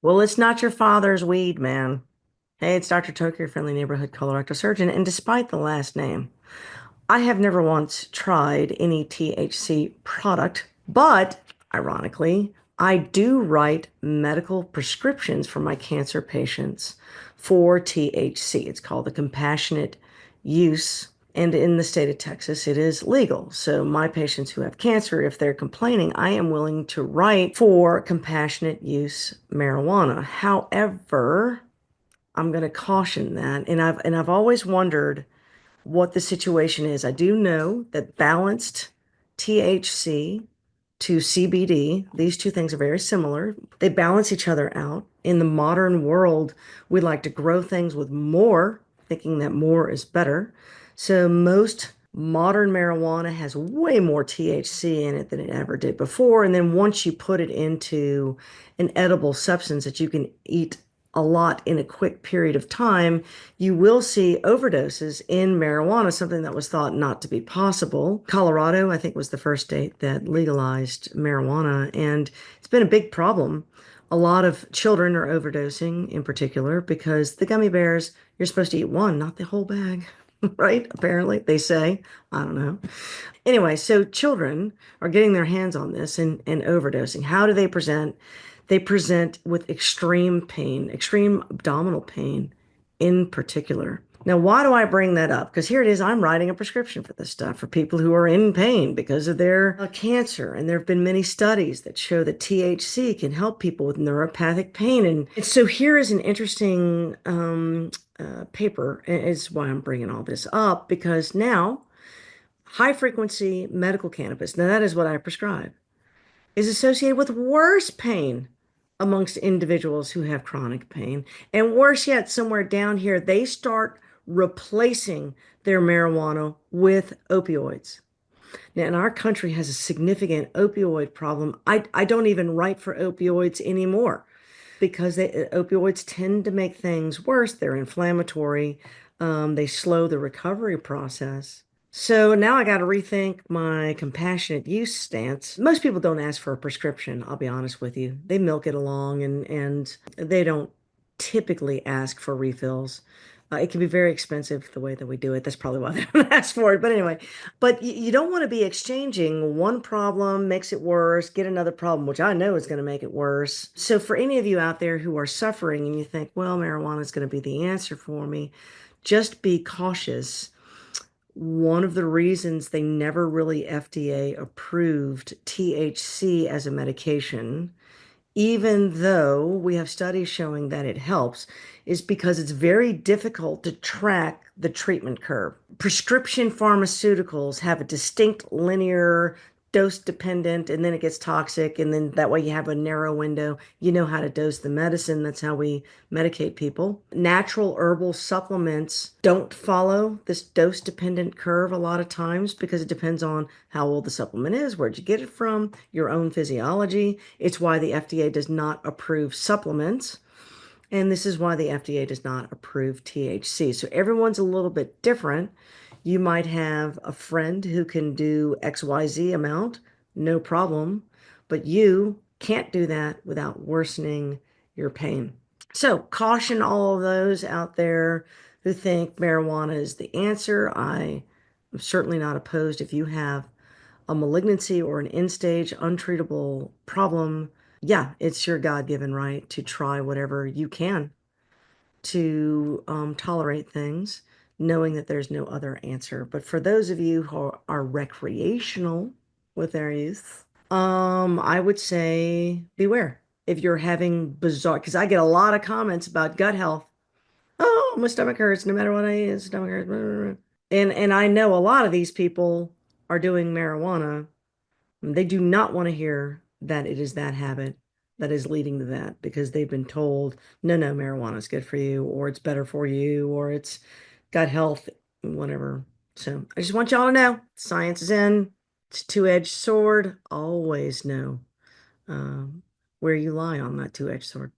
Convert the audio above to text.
Well, it's not your father's weed, man. Hey, it's Dr. Toker, your friendly neighborhood colorectal surgeon, and despite the last name, I have never once tried any THC product, but ironically, I do write medical prescriptions for my cancer patients for THC. It's called the compassionate use. And in the state of Texas, it is legal. So, my patients who have cancer, if they're complaining, I am willing to write for compassionate use marijuana. However, I'm going to caution that. And I've always wondered what the situation is. I do know that balanced THC to CBD, these two things are very similar. They balance each other out. In the modern world, we like to grow things with more, thinking that more is better. So most modern marijuana has way more THC in it than it ever did before. And then once you put it into an edible substance that you can eat a lot in a quick period of time, you will see overdoses in marijuana, something that was thought not to be possible. Colorado, I think, was the first state that legalized marijuana, and it's been a big problem. A lot of children are overdosing in particular because the gummy bears, you're supposed to eat one, not the whole bag, right? Apparently, they say. I don't know. Anyway, so children are getting their hands on this and overdosing. How do they present? They present with extreme pain, extreme abdominal pain in particular. Now, why do I bring that up? Because here it is, I'm writing a prescription for this stuff for people who are in pain because of their cancer. And there have been many studies that show that THC can help people with neuropathic pain. And so here is an interesting paper, is why I'm bringing all this up, because now high frequency medical cannabis, now that is what I prescribe, is associated with worse pain amongst individuals who have chronic pain. And worse yet, somewhere down here, they start replacing their marijuana with opioids. Now, and our country has a significant opioid problem. I don't even write for opioids anymore because opioids tend to make things worse. They're inflammatory. They slow the recovery process. So now I got to rethink my compassionate use stance. Most people don't ask for a prescription, I'll be honest with you. They milk it along and they don't typically ask for refills. It can be very expensive the way that we do it. That's probably why they don't ask for it. But anyway, but you don't want to be exchanging one problem makes it worse, get another problem, which I know is going to make it worse. So for any of you out there who are suffering and you think, well, marijuana is going to be the answer for me, just be cautious. One of the reasons they never really FDA approved THC as a medication, even though we have studies showing that it helps, is because it's very difficult to track the treatment curve. Prescription pharmaceuticals have a distinct linear dose dependent, and then it gets toxic, and then that way you have a narrow window. You know how to dose the medicine. That's how we medicate people. Natural herbal supplements don't follow this dose dependent curve a lot of times because it depends on how old the supplement is, where'd you get it from, your own physiology. It's why the FDA does not approve supplements. And this is why the FDA does not approve THC. So everyone's a little bit different. You might have a friend who can do XYZ amount, no problem, but you can't do that without worsening your pain. So caution all of those out there who think marijuana is the answer. I am certainly not opposed if you have a malignancy or an end-stage untreatable problem. Yeah, it's your God-given right to try whatever you can to tolerate things, knowing that there's no other answer. But for those of you who are recreational with their use, I would say beware. If you're having bizarre, because I get a lot of comments about gut health. Oh, my stomach hurts no matter what I eat. Stomach hurts. Blah, blah, blah. And I know a lot of these people are doing marijuana. They do not want to hear that it is that habit that is leading to that because they've been told, no, no, marijuana is good for you, or it's better for you, or it's gut health, whatever. So I just want y'all to know science is in. It's a two-edged sword. Always know um, where you lie on that two-edged sword.